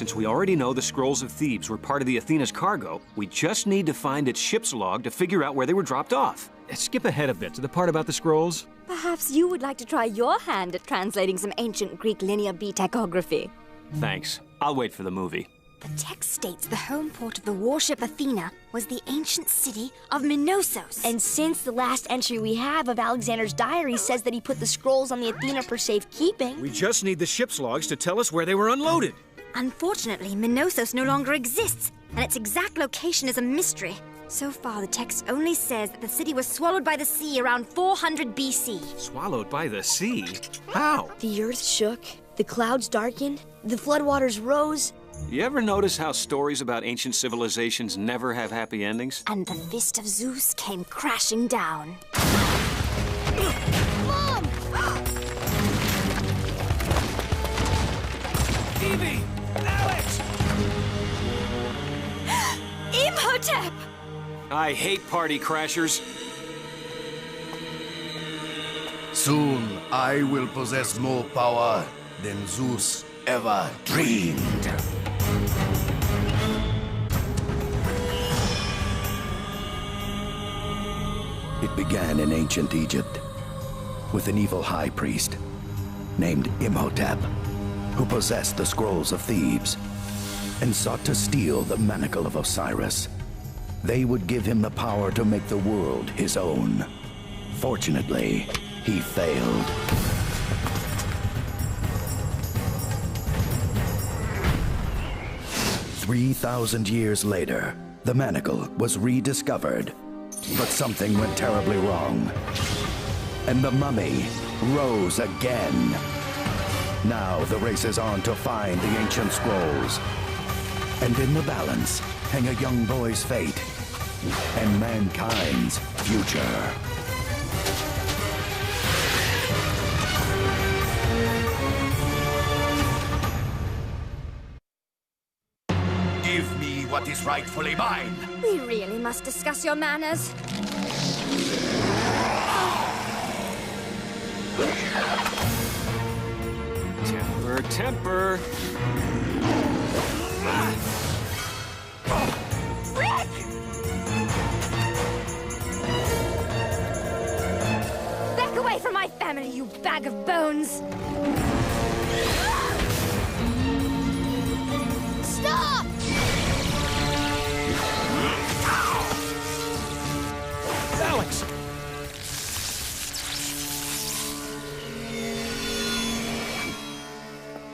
since we already know the Scrolls of Thebes were part of the Athena's cargo, we just need to find its ship's log to figure out where they were dropped off. Skip ahead a bit to the part about the scrolls. Perhaps you would like to try your hand at translating some ancient Greek Linear B tachography. Thanks. I'll wait for the movie. The text states the home port of the warship Athena was the ancient city of Minosos. And since the last entry we have of Alexander's diary says that he put the scrolls on the Athena for safekeeping. We just need the ship's logs to tell us where they were unloaded. Unfortunately, Minosos no longer exists, and its exact location is a mystery. So far, the text only says that the city was swallowed by the sea around 400 BC. Swallowed by the sea? How? The earth shook, the clouds darkened, the floodwaters rose. You ever notice how stories about ancient civilizations never have happy endings? And the fist of Zeus came crashing down. Mom! Evie! Alex! Imhotep! I hate party crashers. Soon I will possess more power than Zeus ever dreamed. It began in ancient Egypt with an evil high priest named Imhotep, who possessed the scrolls of Thebes and sought to steal the manacle of Osiris. They would give him the power to make the world his own. Fortunately, he failed. 3,000 years later, the manacle was rediscovered, but something went terribly wrong. And the mummy rose again. Now the race is on to find the ancient scrolls. And in the balance hang a young boy's fate and mankind's future. Give me what is rightfully mine. We really must discuss your manners. Temper, temper. Rick! Back away from my family, you bag of bones! Stop! Alex!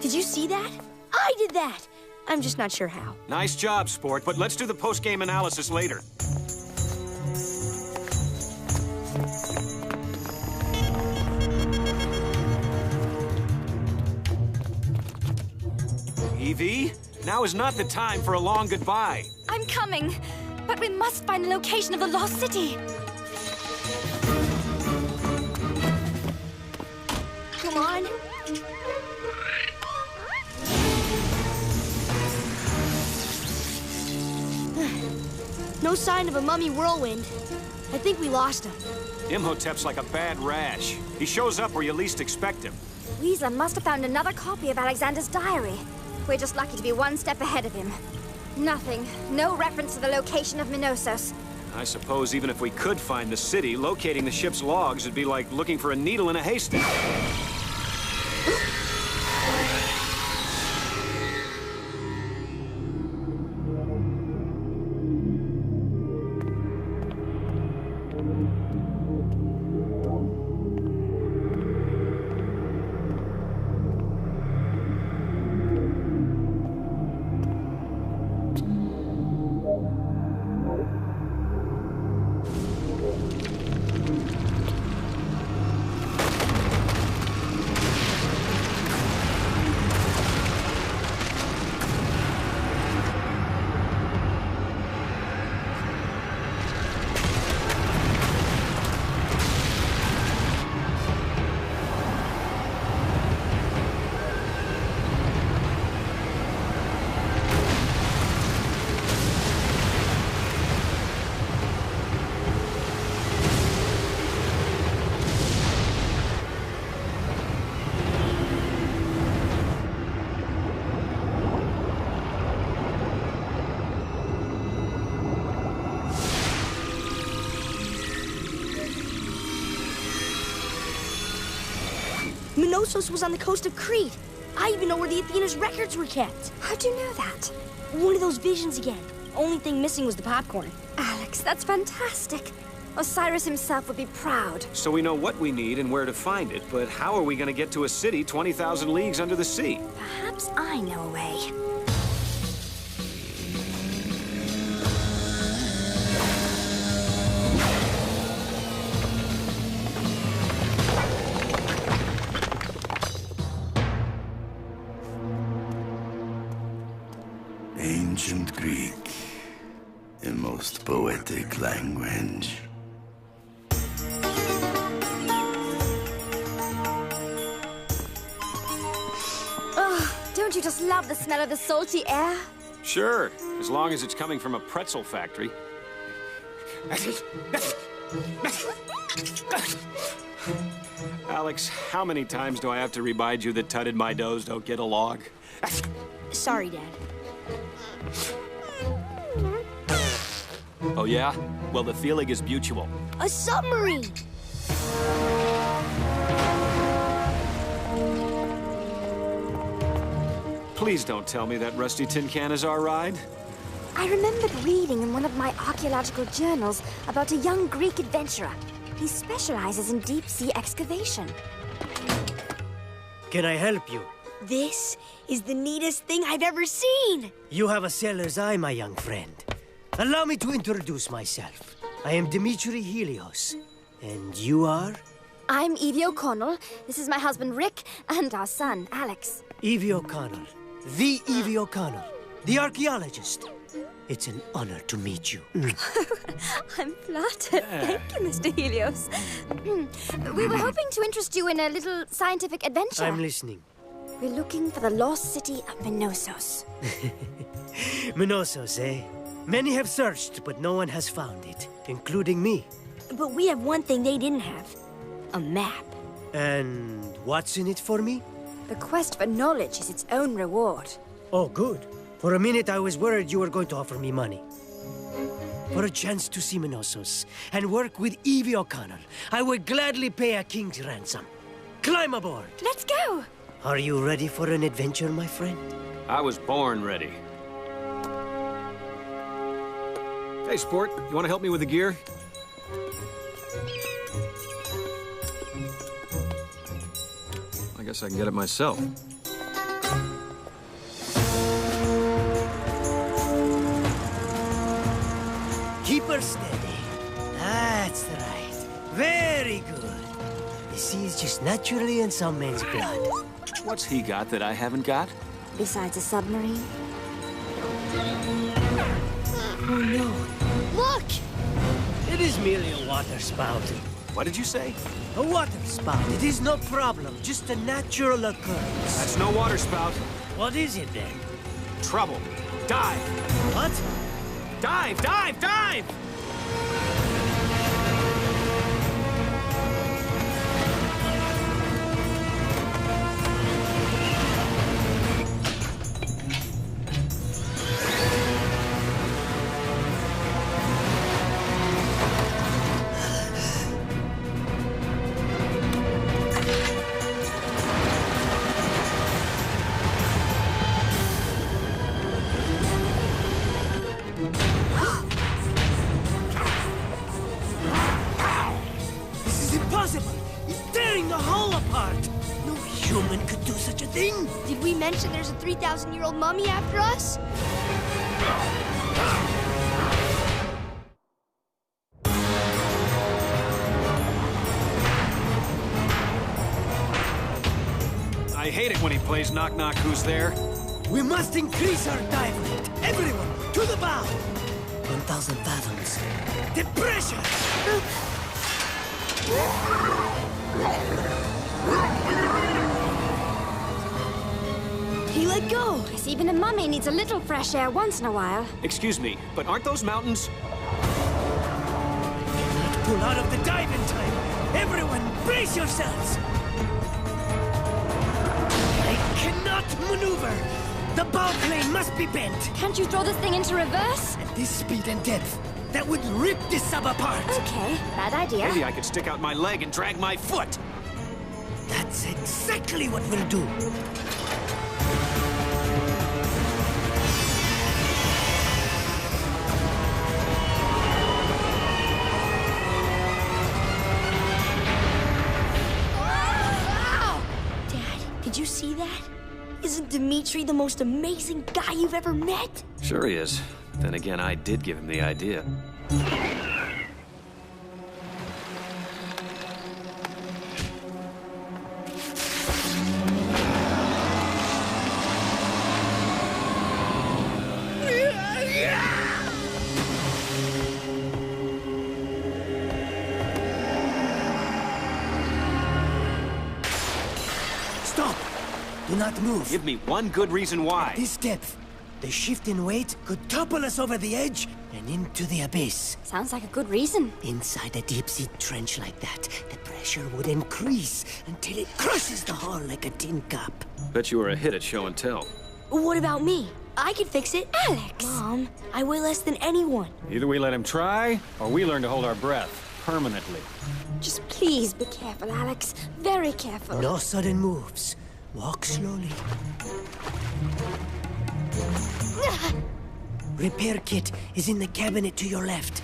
Did you see that? I did that! I'm just not sure how. Nice job, sport, but let's do the post-game analysis later. Evie, now is not the time for a long goodbye. I'm coming, but we must find the location of the lost city. Come on. No sign of a mummy whirlwind. I think we lost him. Imhotep's like a bad rash. He shows up where you least expect him. Weasler must have found another copy of Alexander's diary. We're just lucky to be one step ahead of him. Nothing. No reference to the location of Minosos. I suppose even if we could find the city, locating the ship's logs would be like looking for a needle in a haystack. Minosos was on the coast of Crete. I even know where the Athena's records were kept. How'd you know that? One of those visions again. Only thing missing was the popcorn. Alex, that's fantastic. Osiris himself would be proud. So we know what we need and where to find it, but how are we going to get to a city 20,000 leagues under the sea? Perhaps I know a way. Ancient Greek, a most poetic language. Don't you just love the smell of the salty air? Sure, as long as it's coming from a pretzel factory. Alex, how many times do I have to remind you that Tut and my nose don't get along? Sorry, Dad. Oh, yeah? Well, the feeling is mutual. A submarine! Please don't tell me that rusty tin can is our ride. I remembered reading in one of my archaeological journals about a young Greek adventurer. He specializes in deep-sea excavation. Can I help you? This is the neatest thing I've ever seen! You have a sailor's eye, my young friend. Allow me to introduce myself. I am Dimitri Helios. And you are? I'm Evie O'Connell. This is my husband, Rick, and our son, Alex. Evie O'Connell. The Evie O'Connell. The archaeologist. It's an honor to meet you. I'm flattered. Thank you, Mr. Helios. We were hoping to interest you in a little scientific adventure. I'm listening. We're looking for the lost city of Minosos. Minosos, eh? Many have searched, but no one has found it, including me. But we have one thing they didn't have. A map. And what's in it for me? The quest for knowledge is its own reward. Oh, good. For a minute, I was worried you were going to offer me money. For a chance to see Minosos and work with Evie O'Connell, I would gladly pay a king's ransom. Climb aboard! Let's go! Are you ready for an adventure, my friend? I was born ready. Hey, sport, you want to help me with the gear? I guess I can get it myself. Keep her steady. That's right. Very good. The sea is just naturally in some men's blood. What's he got that I haven't got? Besides a submarine? Oh, no. Look! It is merely a water spout. What did you say? A water spout. It is no problem. Just a natural occurrence. That's no water spout. What is it, then? Trouble. Dive! What? Dive! Dive! Dive! Did we mention there's a 3,000-year-old mummy after us? I hate it when he plays Knock Knock Who's There. We must increase our dive rate. Everyone, to the bow. 1,000 fathoms. The pressure! He let go. Guess even a mummy needs a little fresh air once in a while. Excuse me, but aren't those mountains? Cannot pull out of the dive in time. Everyone, brace yourselves. I cannot maneuver. The bow plane must be bent. Can't you throw this thing into reverse? At this speed and depth, that would rip this sub apart. Okay, bad idea. Maybe I could stick out my leg and drag my foot. That That's exactly what we'll do. Dad, did you see that? Isn't Dimitri the most amazing guy you've ever met? Sure he is. Then again, I did give him the idea. Stop! Do not move. Give me one good reason why. This depth, the shift in weight could topple us over the edge and into the abyss. Sounds like a good reason. Inside a deep-sea trench like that, the pressure would increase until it crushes the hull like a tin cup. Bet you were a hit at show and tell. What about me? I could fix it. Alex! Mom, I weigh less than anyone. Either we let him try, or we learn to hold our breath. Permanently. Just please be careful, Alex. Very careful. No sudden moves. Walk slowly. Repair kit is in the cabinet to your left.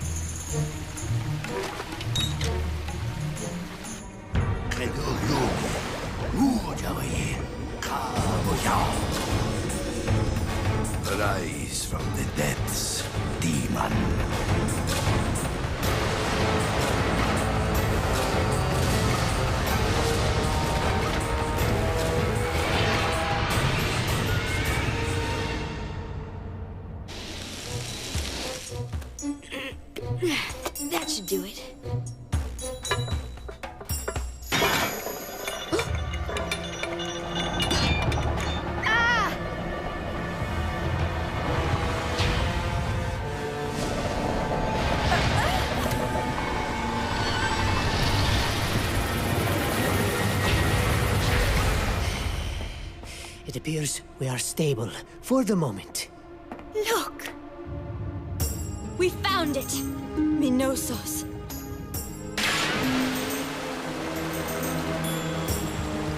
Rise from the depths, demon. That should do it. It appears we are stable for the moment. Look! We found it! Minosos.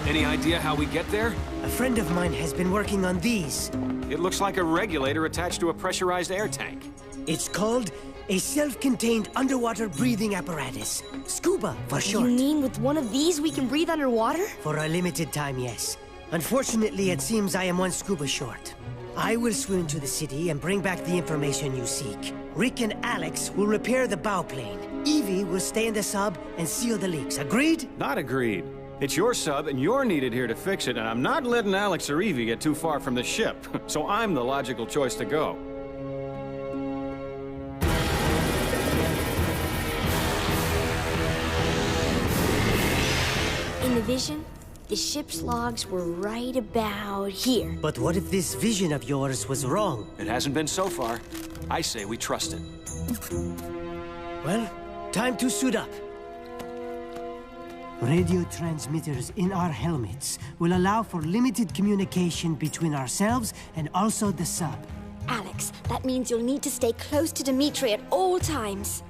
Any idea how we get there? A friend of mine has been working on these. It looks like a regulator attached to a pressurized air tank. It's called a self-contained underwater breathing apparatus. SCUBA for short. You mean with one of these we can breathe underwater? For a limited time, yes. Unfortunately, it seems I am one scuba short. I will swim to the city and bring back the information you seek. Rick and Alex will repair the bow plane. Evie will stay in the sub and seal the leaks. Agreed? Not agreed. It's your sub, and you're needed here to fix it, and I'm not letting Alex or Evie get too far from the ship. So I'm the logical choice to go. In the vision, the ship's logs were right about here. But what if this vision of yours was wrong? It hasn't been so far. I say we trust it. Well, time to suit up. Radio transmitters in our helmets will allow for limited communication between ourselves and also the sub. Alex, that means you'll need to stay close to Dimitri at all times.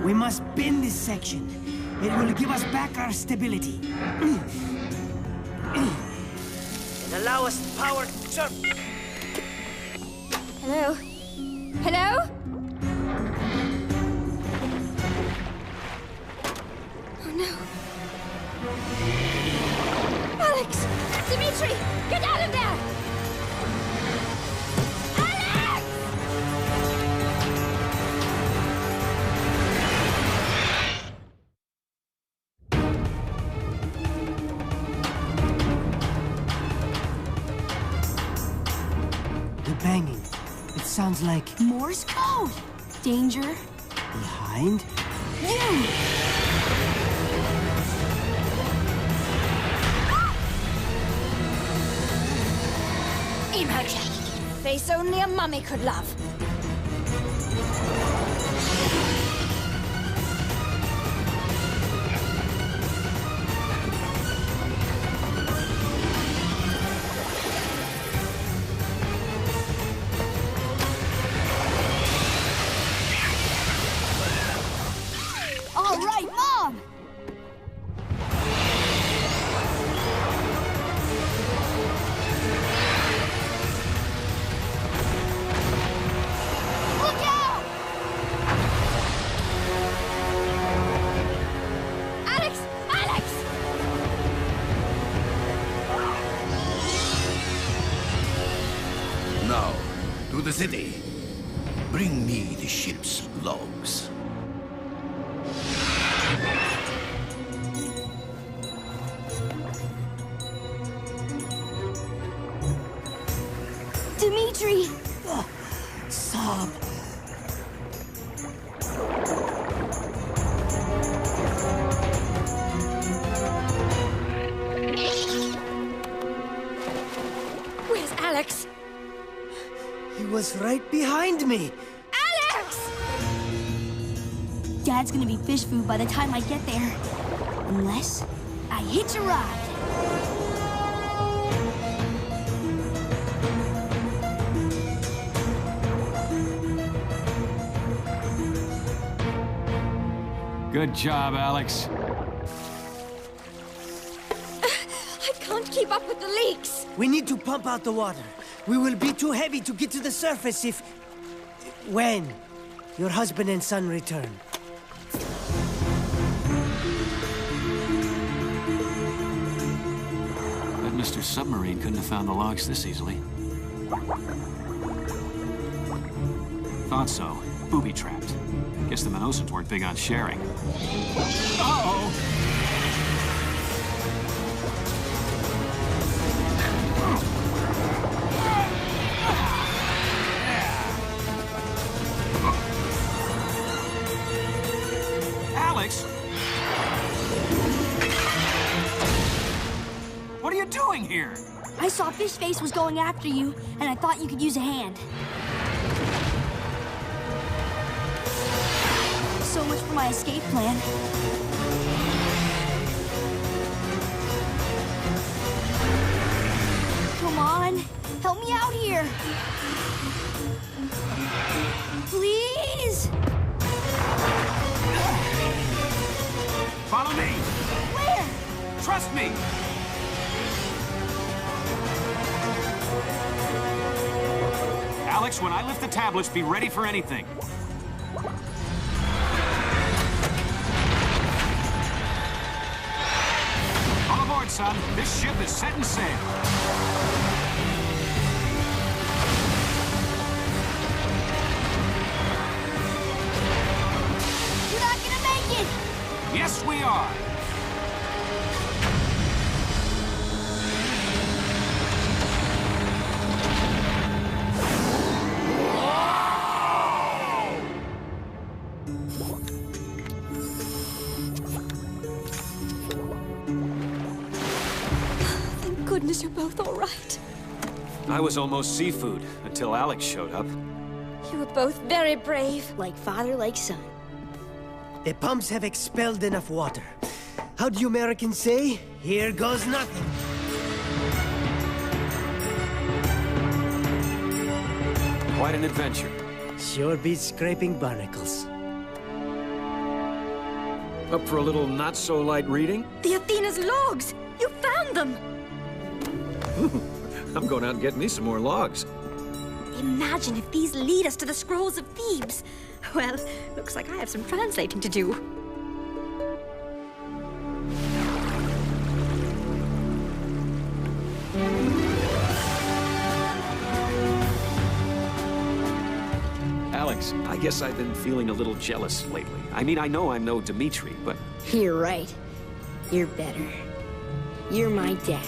We must bend this section. It will give us back our stability. And allow us the power to jump. Hello? Hello? Oh no. Alex! Dimitri! Get out of there! Alex! The banging. It sounds like Morse code! Danger. behind. You! Imogen! Face only a mummy could love. city. Bring me the ship's logs. Dimitri! Sob. Where's Alex? He was right behind me. Alex! Dad's gonna be fish food by the time I get there. Unless I hitch a ride. Good job, Alex. I can't keep up with the leaks. We need to pump out the water. We will be too heavy to get to the surface if... when your husband and son return. But Mr. Submarine couldn't have found the logs this easily. Thought so. Booby-trapped. Guess the Minosans weren't big on sharing. Uh-oh! Alex! What are you doing here? I saw Fish Face was going after you, and I thought you could use a hand. So much for my escape plan. Come on, help me out here. Please? Follow me! Where? Trust me! Alex, when I lift the tablets, be ready for anything. All aboard, son. This ship is setting sail. You're not gonna make it! Yes, we are. Thank goodness you're both all right. I was almost seafood until Alex showed up. You were both very brave. Like father, like son. The pumps have expelled enough water. How do you Americans say? Here goes nothing. Quite an adventure. Sure beats scraping barnacles. Up for a little not-so-light reading? The Athena's logs! You found them! I'm going out and getting me some more logs. Imagine if these lead us to the scrolls of Thebes. Well, looks like I have some translating to do. Alex, I guess I've been feeling a little jealous lately. I mean, I know I'm no Dimitri, but... You're right. You're better. You're my dad.